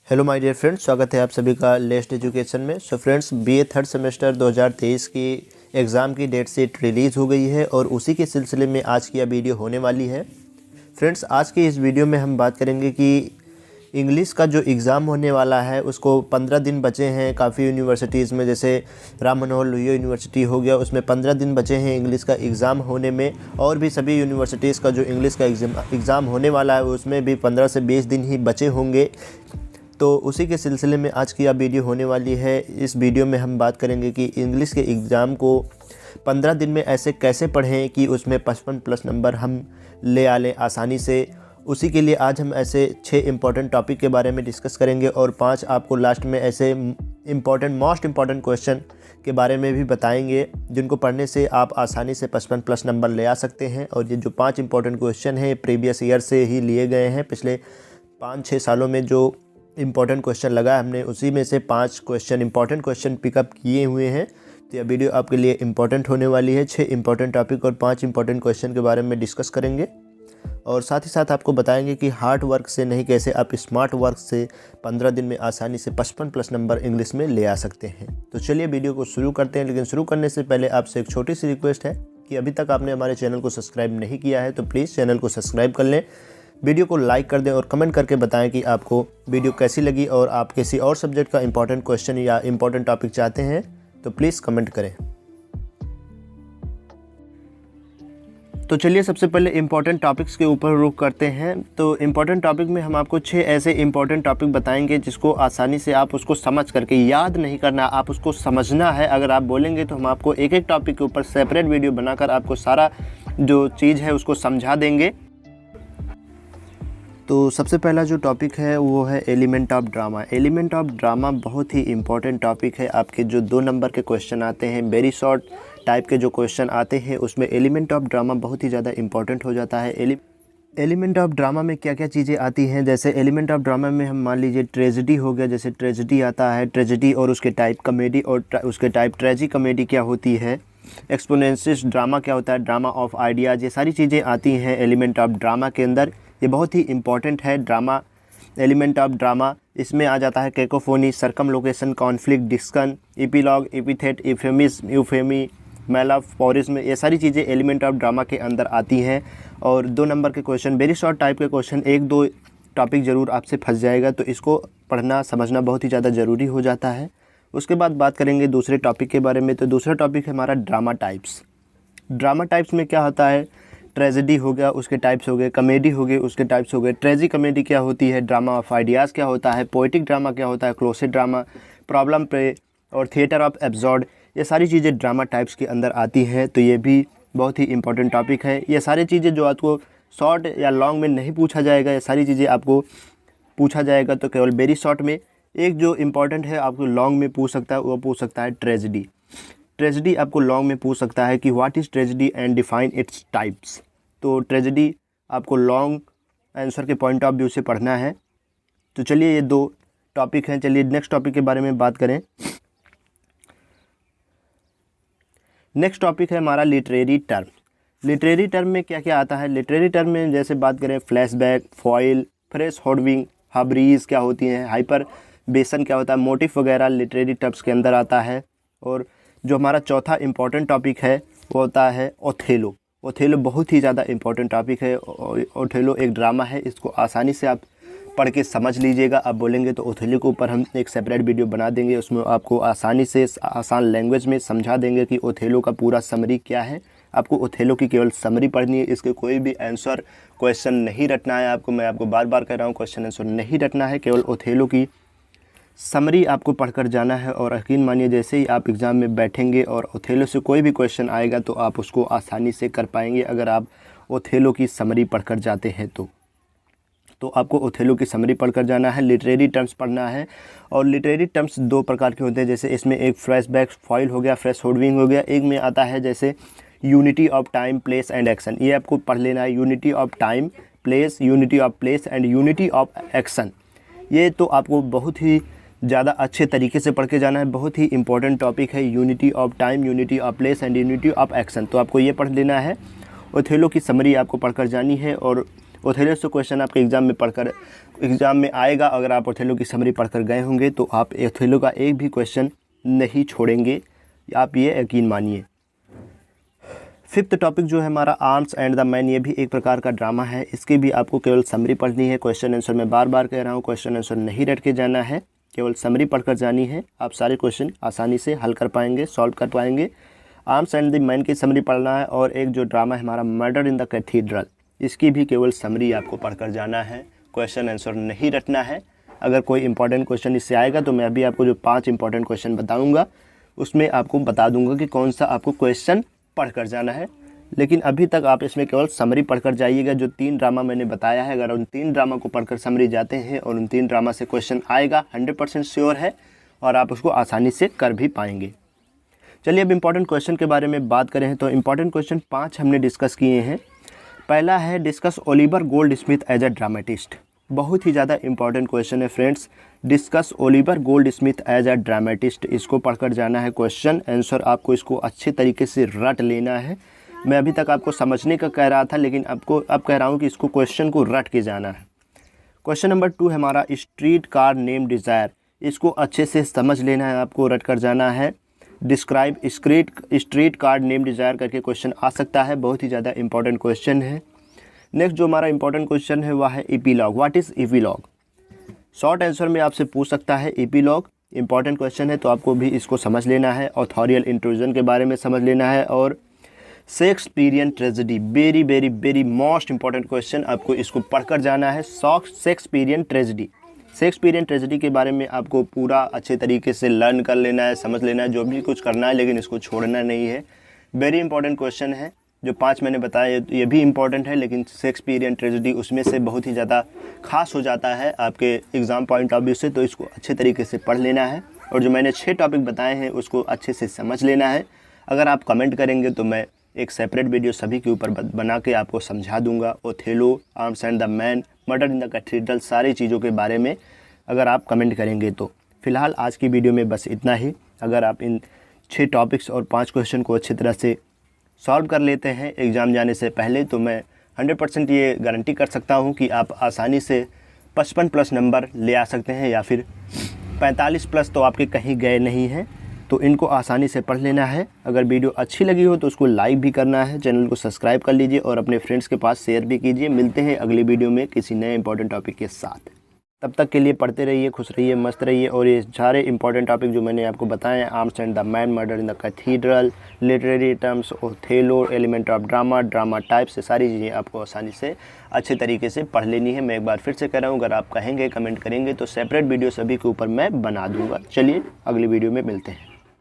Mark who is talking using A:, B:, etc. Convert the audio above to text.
A: Hello my dear friends, स्वागत है आप सभी का लेस्ट एजुकेशन में। So friends, BA third semester 2023 की एग्ज़ाम की डेट शीट रिलीज़ हो गई है और उसी के सिलसिले में आज की यह वीडियो होने वाली है। फ्रेंड्स, आज की इस वीडियो में हम बात करेंगे कि इंग्लिश का जो एग्ज़ाम होने वाला है उसको 15 दिन बचे हैं। काफ़ी यूनिवर्सिटीज़ में, जैसे राम मनोहर लोहिया यूनिवर्सिटी हो गया, उसमें 15 दिन बचे हैं इंग्लिश का एग्ज़ाम होने में। और भी सभी यूनिवर्सिटीज़ का जो इंग्लिश का एग्ज़ाम होने वाला है उसमें भी 15 से 20 दिन ही बचे होंगे। तो उसी के सिलसिले में आज की यह वीडियो होने वाली है। इस वीडियो में हम बात करेंगे कि इंग्लिश के एग्ज़ाम को 15 दिन में ऐसे कैसे पढ़ें कि उसमें 55 प्लस नंबर हम ले आ लें आसानी से। उसी के लिए आज हम ऐसे 6 इम्पॉर्टेंट टॉपिक के बारे में डिस्कस करेंगे और 5 आपको लास्ट में ऐसे मोस्ट इम्पॉर्टेंट क्वेश्चन के बारे में भी बताएंगे जिनको पढ़ने से आप आसानी से 55 प्लस नंबर ले आ सकते हैं। और ये जो 5 इम्पॉर्टेंट क्वेश्चन हैं प्रीवियस ईयर से ही लिए गए हैं। पिछले 5-6 सालों में जो इम्पॉर्टेंट क्वेश्चन लगा हमने उसी में से 5 इम्पॉर्टेंट क्वेश्चन पिकअप किए हुए हैं। तो यह वीडियो आपके लिए इम्पॉर्टेंट होने वाली है। 6 इम्पॉर्टेंट टॉपिक और 5 इम्पॉर्टेंट क्वेश्चन के बारे में डिस्कस करेंगे और साथ ही साथ आपको बताएंगे कि हार्ड वर्क से नहीं, कैसे आप स्मार्ट वर्क से 15 दिन में आसानी से 55 प्लस नंबर इंग्लिश में ले आ सकते हैं। तो चलिए वीडियो को शुरू करते हैं। लेकिन शुरू करने से पहले आपसे एक छोटी सी रिक्वेस्ट है कि अभी तक आपने हमारे चैनल को सब्सक्राइब नहीं किया है तो प्लीज़ चैनल को सब्सक्राइब कर लें, वीडियो को लाइक कर दें और कमेंट करके बताएं कि आपको वीडियो कैसी लगी और आप किसी और सब्जेक्ट का इंपॉर्टेंट क्वेश्चन या इंपॉर्टेंट टॉपिक चाहते हैं तो प्लीज़ कमेंट करें। तो चलिए सबसे पहले इंपॉर्टेंट टॉपिक्स के ऊपर रुख करते हैं। तो इंपॉर्टेंट टॉपिक में हम आपको 6 ऐसे इंपॉर्टेंट टॉपिक बताएंगे जिसको आसानी से आप उसको समझ करके, याद नहीं करना, आप उसको समझना है। अगर आप बोलेंगे तो हम आपको एक एक टॉपिक के ऊपर सेपरेट वीडियो बनाकर आपको सारा जो चीज़ है उसको समझा देंगे। तो सबसे पहला जो टॉपिक है वो है element of drama. Element of drama बहुत ही इम्पॉर्टेंट टॉपिक है। आपके जो 2 नंबर के क्वेश्चन आते हैं, वेरी शॉर्ट टाइप के जो क्वेश्चन आते हैं, उसमें एलिमेंट ऑफ ड्रामा बहुत ही ज़्यादा इम्पॉर्टेंट हो जाता है। एलिमेंट ऑफ ड्रामा में क्या क्या चीज़ें आती हैं, जैसे एलिमेंट ऑफ ड्रामा में हम मान लीजिए ट्रेजेडी हो गया, जैसे ट्रेजेडी आता है, ट्रेजेडी और उसके टाइप, कॉमेडी और उसके टाइप, ट्रेजी कॉमेडी क्या होती है, एक्सपोनेंशियल ड्रामा क्या होता है, ड्रामा ऑफ आइडियाज़, ये सारी चीज़ें आती हैं एलिमेंट ऑफ ड्रामा के अंदर। ये बहुत ही इम्पॉर्टेंट है ड्रामा, एलिमेंट ऑफ ड्रामा। इसमें आ जाता है कैकोफोनी, सर्कमलोकेशन, कॉन्फ्लिक्ट, डिस्कन, एपिलॉग, एपिथेट, यूफेमी, मेलाफोरिज्म, ये सारी चीज़ें एलिमेंट ऑफ ड्रामा के अंदर आती हैं। और 2 नंबर के क्वेश्चन, वेरी शॉर्ट टाइप के क्वेश्चन, 1-2 टॉपिक ज़रूर आपसे फंस जाएगा, तो इसको पढ़ना समझना बहुत ही ज़्यादा ज़रूरी हो जाता है। उसके बाद बात करेंगे दूसरे टॉपिक के बारे में। तो दूसरा टॉपिक है हमारा ड्रामा टाइप्स। ड्रामा टाइप्स में क्या होता है, ट्रेजेडी हो गया उसके टाइप्स हो गए, कॉमेडी हो गए उसके टाइप्स हो गए, ट्रेजी कॉमेडी क्या होती है, ड्रामा ऑफ आइडियाज़ क्या होता है, पोएटिक ड्रामा क्या होता है, क्लोसेट ड्रामा, प्रॉब्लम प्ले और थिएटर ऑफ एब्सर्ड, ये सारी चीज़ें ड्रामा टाइप्स के अंदर आती हैं। तो ये भी बहुत ही इंपॉर्टेंट टॉपिक है। ये सारी चीज़ें जो आपको शॉर्ट या लॉन्ग में नहीं पूछा जाएगा, ये सारी चीज़ें आपको पूछा जाएगा तो केवल वेरी शॉर्ट में। एक जो इम्पॉर्टेंट है आपको लॉन्ग में पूछ सकता है, वो पूछ सकता है ट्रेजेडी। ट्रेजेडी आपको लॉन्ग में पूछ सकता है कि what is tragedy and define its types. तो ट्रेजेडी आपको लॉन्ग आंसर के पॉइंट ऑफ व्यू से पढ़ना है। तो चलिए ये 2 टॉपिक हैं। चलिए नेक्स्ट टॉपिक के बारे में बात करें। नेक्स्ट टॉपिक है हमारा लिटरेरी टर्म। लिटरेरी टर्म में क्या क्या आता है, लिटरेरी टर्म में जैसे बात करें फ्लैशबैक, फॉइल, फ्रेश होर्डिंग, हाब्रीज क्या होती हैं, हाइपर बेसन क्या होता है, मोटिफ वगैरह लिटरेरी टर्म्स के अंदर आता है। और जो हमारा चौथा इम्पॉर्टेंट टॉपिक है वो होता है ओथेलो। ओथेलो बहुत ही ज़्यादा इम्पॉर्टेंट टॉपिक है। ओथेलो एक ड्रामा है, इसको आसानी से आप पढ़ के समझ लीजिएगा। आप बोलेंगे तो ओथेलो के ऊपर हम एक सेपरेट वीडियो बना देंगे, उसमें आपको आसानी से आसान लैंग्वेज में समझा देंगे कि ओथेलो का पूरा समरी क्या है। आपको ओथेलो की केवल समरी पढ़नी है, इसके कोई भी आंसर क्वेश्चन नहीं रटना है आपको। मैं आपको बार बार कह रहा हूँ, क्वेश्चन आंसर नहीं रटना है, केवल ओथेलो की समरी आपको पढ़कर जाना है। और यकीन मानिए जैसे ही आप एग्ज़ाम में बैठेंगे और ओथेलो से कोई भी क्वेश्चन आएगा तो आप उसको आसानी से कर पाएंगे अगर आप ओथेलो की समरी पढ़कर जाते हैं तो आपको ओथेलो की समरी पढ़कर जाना है। लिटरेरी टर्म्स पढ़ना है और लिटरेरी टर्म्स 2 प्रकार के होते हैं, जैसे इसमें एक फ्लैशबैक, फॉइल हो गया, फ्रेश होर्डिंग हो गया। एक में आता है जैसे unity of time, place and action, ये आपको पढ़ लेना है। Unity of time, place, unity of place and unity of action, ये तो आपको बहुत ही ज़्यादा अच्छे तरीके से पढ़ के जाना है। बहुत ही इंपॉर्टेंट टॉपिक है unity of time, unity of place and unity of action, तो आपको ये पढ़ लेना है। ओथेलो की समरी आपको पढ़कर जानी है और ओथेलो से क्वेश्चन आपके एग्ज़ाम में आएगा। अगर आप ओथेलो की समरी पढ़कर गए होंगे तो आप ओथेलो का एक भी क्वेश्चन नहीं छोड़ेंगे, आप ये यकीन मानिए। फिफ्थ टॉपिक जो है हमारा आर्म्स एंड द मैन, ये भी एक प्रकार का ड्रामा है। इसकी भी आपको केवल समरी पढ़नी है। क्वेश्चन आंसर मैं बार बार कह रहा हूँ, क्वेश्चन आंसर नहीं रट के जाना है, केवल समरी पढ़कर जानी है। आप सारे क्वेश्चन आसानी से हल कर पाएंगे, सॉल्व कर पाएंगे। आर्म्स एंड द मैन की समरी पढ़ना है। और एक जो ड्रामा है हमारा मर्डर इन द कैथीड्रल, इसकी भी केवल समरी आपको पढ़कर जाना है, क्वेश्चन आंसर नहीं रटना है। अगर कोई इंपॉर्टेंट क्वेश्चन इससे आएगा तो मैं अभी आपको जो 5 इंपॉर्टेंट क्वेश्चन बताऊँगा उसमें आपको बता दूंगा कि कौन सा आपको क्वेश्चन पढ़कर जाना है। लेकिन अभी तक आप इसमें केवल समरी पढ़कर जाइएगा। जो 3 ड्रामा मैंने बताया है, अगर उन 3 ड्रामा को पढ़कर समरी जाते हैं और उन 3 ड्रामा से क्वेश्चन आएगा 100% श्योर है, और आप उसको आसानी से कर भी पाएंगे। चलिए अब इम्पॉर्टेंट क्वेश्चन के बारे में बात करें तो इम्पॉर्टेंट क्वेश्चन 5 हमने डिस्कस किए हैं। पहला है discuss Oliver Goldsmith as a dramatist. बहुत ही ज़्यादा इंपॉर्टेंट क्वेश्चन है friends. Discuss Oliver Goldsmith as a dramatist, इसको पढ़कर जाना है। क्वेश्चन आंसर आपको इसको अच्छे तरीके से रट लेना है। मैं अभी तक आपको समझने का कह रहा था, लेकिन आपको अब कह रहा हूँ कि इसको क्वेश्चन को रट के जाना है। क्वेश्चन नंबर 2 है हमारा स्ट्रीट कार नेम डिज़ायर, इसको अच्छे से समझ लेना है, आपको रट कर जाना है। Describe street car name desire करके क्वेश्चन आ सकता है, बहुत ही ज़्यादा इंपॉर्टेंट क्वेश्चन है। नेक्स्ट जो हमारा इंपॉर्टेंट क्वेश्चन है वह है epilogue. What is epilogue? Short answer में आपसे पूछ सकता है एपिलॉग। इंपॉर्टेंट क्वेश्चन है तो आपको भी इसको समझ लेना है। ऑथोरियल इंट्रूजन के बारे में समझ लेना है। और Shakespearean tragedy, very very very most important question, आपको इसको पढ़कर जाना है। शेक्सपियरियन ट्रेजेडी के बारे में आपको पूरा अच्छे तरीके से लर्न कर लेना है, समझ लेना है, जो भी कुछ करना है, लेकिन इसको छोड़ना नहीं है। वेरी इंपॉर्टेंट क्वेश्चन है। जो 5 मैंने बताया ये भी इंपॉर्टेंट है, लेकिन शेक्सपियरियन ट्रेजेडी उसमें से बहुत ही ज़्यादा खास हो जाता है आपके एग्ज़ाम पॉइंट ऑफ व्यू से, तो इसको अच्छे तरीके से पढ़ लेना है। और जो मैंने 6 टॉपिक बताए हैं उसको अच्छे से समझ लेना है। अगर आप कमेंट करेंगे तो मैं एक सेपरेट वीडियो सभी के ऊपर बना के आपको समझा दूंगा। Othello, arms and the man, murder in the cathedral, सारी चीज़ों के बारे में अगर आप कमेंट करेंगे तो। फ़िलहाल आज की वीडियो में बस इतना ही। अगर आप इन 6 टॉपिक्स और 5 क्वेश्चन को अच्छी तरह से सॉल्व कर लेते हैं एग्ज़ाम जाने से पहले, तो मैं 100% ये गारंटी कर सकता हूँ कि आप आसानी से 55+ नंबर ले आ सकते हैं, या फिर 45+ तो आपके कहीं गए नहीं हैं। तो इनको आसानी से पढ़ लेना है। अगर वीडियो अच्छी लगी हो तो उसको लाइक भी करना है, चैनल को सब्सक्राइब कर लीजिए और अपने फ्रेंड्स के पास शेयर भी कीजिए। मिलते हैं अगली वीडियो में किसी नए इंपॉर्टेंट टॉपिक के साथ। तब तक के लिए पढ़ते रहिए, खुश रहिए, मस्त रहिए। और ये सारे इंपॉर्टेंट टॉपिक जो मैंने आपको बताए हैं, arms and the man, murder in the cathedral, literary terms, Othello, element of drama, drama types, सारी चीज़ें आपको आसानी से अच्छे तरीके से पढ़ लेनी है। मैं एक बार फिर से कह रहा हूँ, अगर आप कहेंगे, कमेंट करेंगे तो सेपरेट वीडियो सभी के ऊपर मैं बना दूँगा। चलिए अगली वीडियो में मिलते हैं।